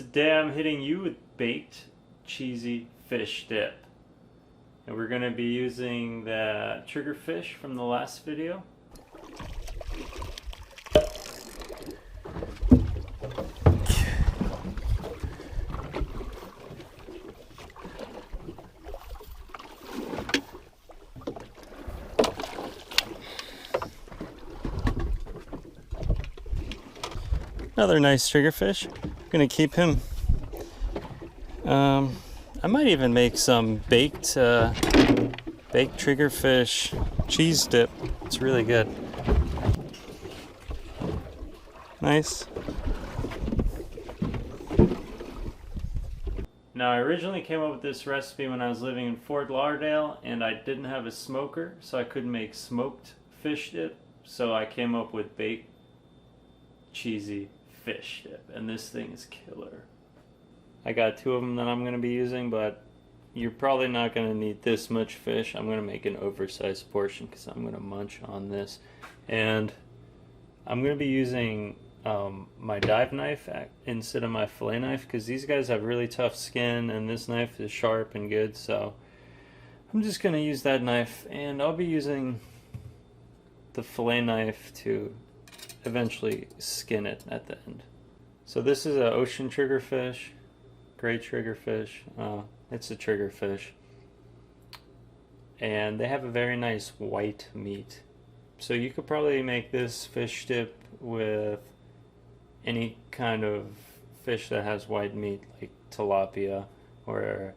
Today I'm hitting you with baked cheesy fish dip. And we're going to be using the triggerfish from the last video. Another nice triggerfish. I'm gonna keep him. I might even make some baked triggerfish cheese dip. It's really good. Nice. Now I originally came up with this recipe when I was living in Fort Lauderdale and I didn't have a smoker, so I couldn't make smoked fish dip. So I came up with baked cheesy fish dip, and this thing is killer. I got two of them that I'm going to be using, but you're probably not going to need this much fish. I'm going to make an oversized portion because I'm going to munch on this. And I'm going to be using my dive knife instead of my fillet knife because these guys have really tough skin and this knife is sharp and good, so I'm just going to use that knife, and I'll be using the fillet knife to eventually skin it at the end. So this is an ocean triggerfish, great triggerfish. It's a triggerfish, and they have a very nice white meat. So you could probably make this fish dip with any kind of fish that has white meat, like tilapia or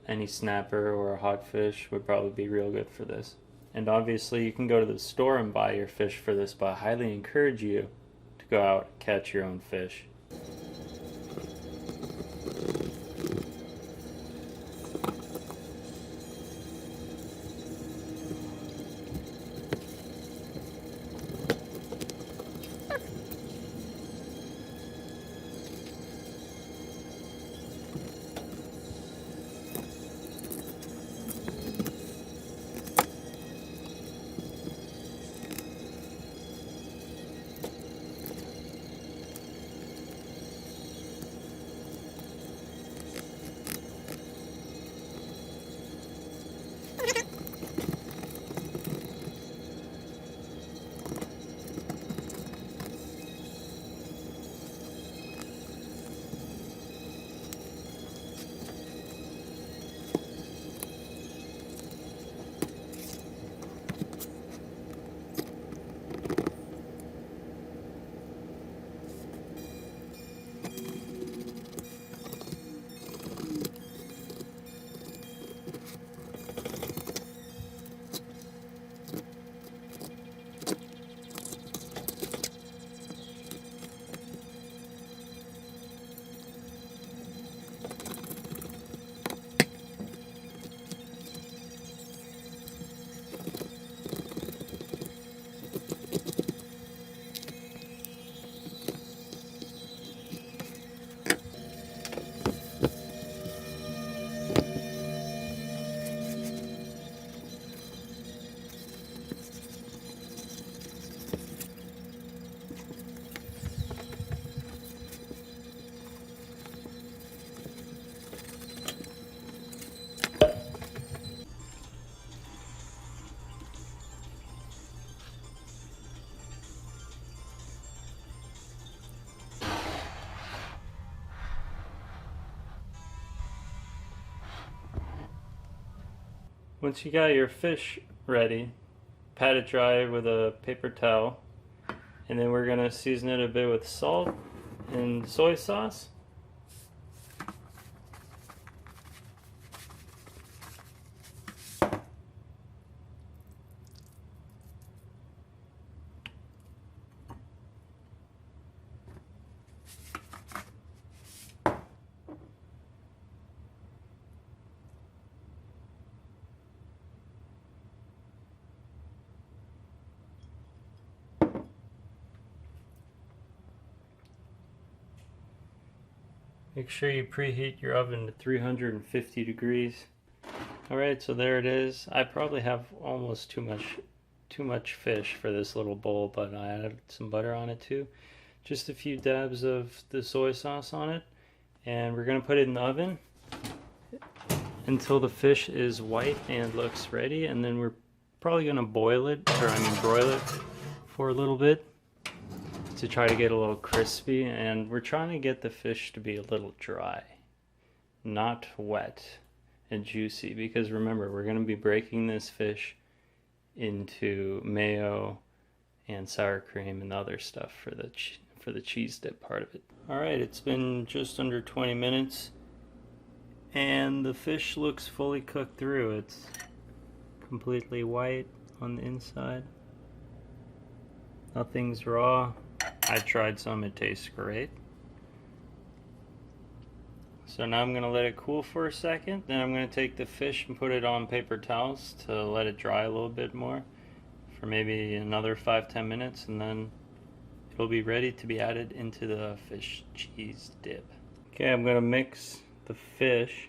any snapper or a hot fish would probably be real good for this. And obviously you can go to the store and buy your fish for this, but I highly encourage you to go out and catch your own fish. Once you got your fish ready, pat it dry with a paper towel, and then we're going to season it a bit with salt and soy sauce. Make sure you preheat your oven to 350 degrees. Alright, so there it is. I probably have almost too much fish for this little bowl, but I added some butter on it too. Just a few dabs of the soy sauce on it, And we're gonna put it in the oven until the fish is white and looks ready, and then we're probably gonna boil it, or I mean broil it for a little bit to try to get a little crispy. And we're trying to get the fish to be a little dry, not wet and juicy, because remember, we're gonna be breaking this fish into mayo and sour cream and other stuff for the cheese dip part of it. All right, it's been just under 20 minutes and the fish looks fully cooked through. It's completely white on the inside. Nothing's raw. I tried some, it tastes great. So now I'm gonna let it cool for a second. Then I'm gonna take the fish and put it on paper towels to let it dry a little bit more for maybe another 5-10 minutes, and then it'll be ready to be added into the fish cheese dip. Okay, I'm gonna mix the fish.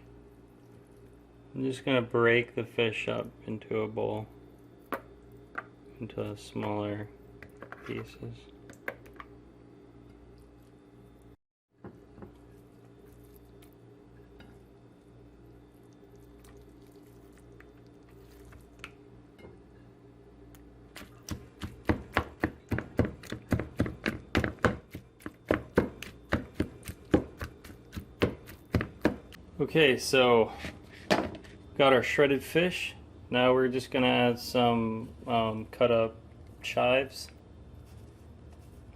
I'm just gonna break the fish up into a bowl, into smaller pieces. Okay, so got our shredded fish. Now we're just gonna add some cut up chives,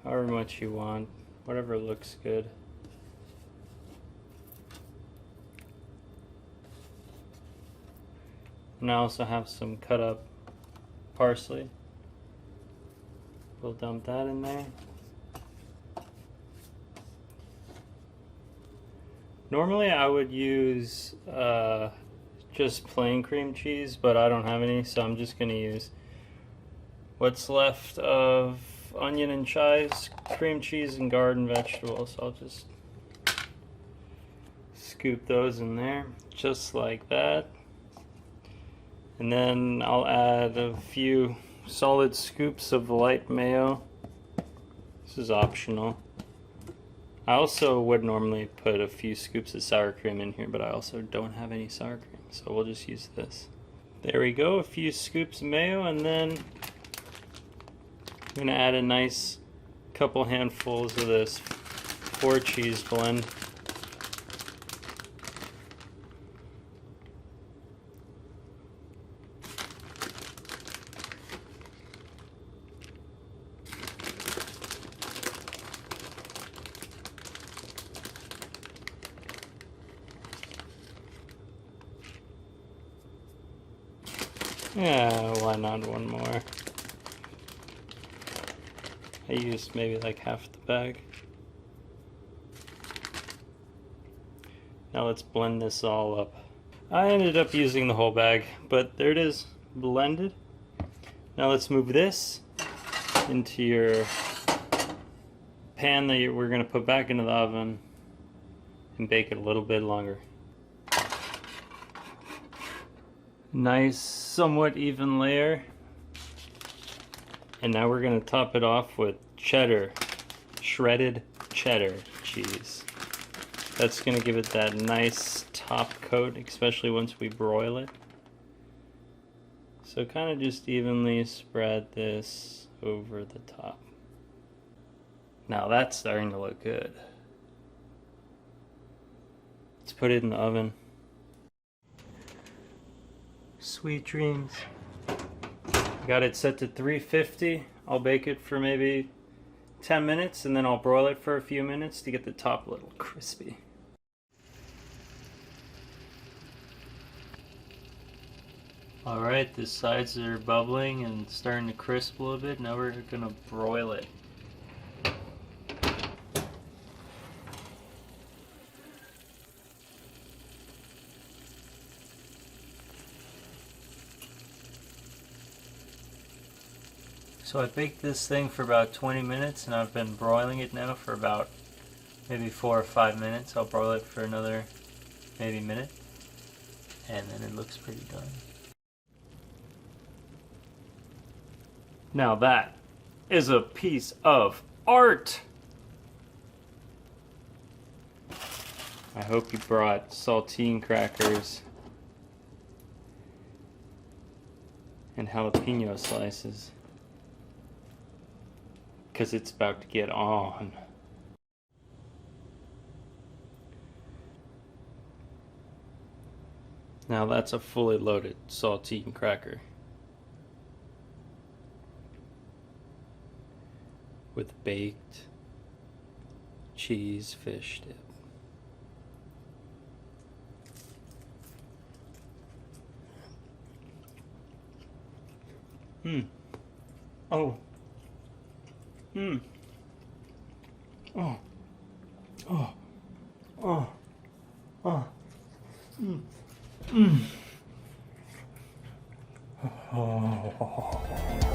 however much you want, whatever looks good. And I also have some cut up parsley. We'll dump that in there. Normally I would use just plain cream cheese, but I don't have any, so I'm just going to use what's left of onion and chives, cream cheese, and garden vegetables. I'll just scoop those in there, just like that. And then I'll add a few solid scoops of light mayo. This is optional. I also would normally put a few scoops of sour cream in here, but I also don't have any sour cream, so we'll just use this. There we go, a few scoops of mayo, and then I'm gonna add a nice couple handfuls of this 4-cheese blend. Yeah, why not one more? I used maybe like half the bag. Now let's blend this all up. I ended up using the whole bag, but there it is, blended. Now let's move this into your pan that we're going to put back into the oven and bake it a little bit longer. Nice, somewhat even layer. And now we're going to top it off with cheddar, shredded cheddar cheese. That's going to give it that nice top coat, especially once we broil it. So kind of just evenly spread this over the top. Now that's starting to look good. Let's put it in the oven. Sweet dreams. Got it set to 350. I'll bake it for maybe 10 minutes and then I'll broil it for a few minutes to get the top a little crispy. Alright, the sides are bubbling and starting to crisp a little bit. Now we're gonna broil it. So I baked this thing for about 20 minutes and I've been broiling it now for about maybe 4 or 5 minutes. I'll broil it for another maybe minute and then it looks pretty done. Now that is a piece of art! I hope you brought saltine crackers and jalapeno slices, because it's about to get on. Now that's a fully loaded saltine cracker with baked cheese fish dip. Oh. Oh. Oh. Oh. Oh. Oh.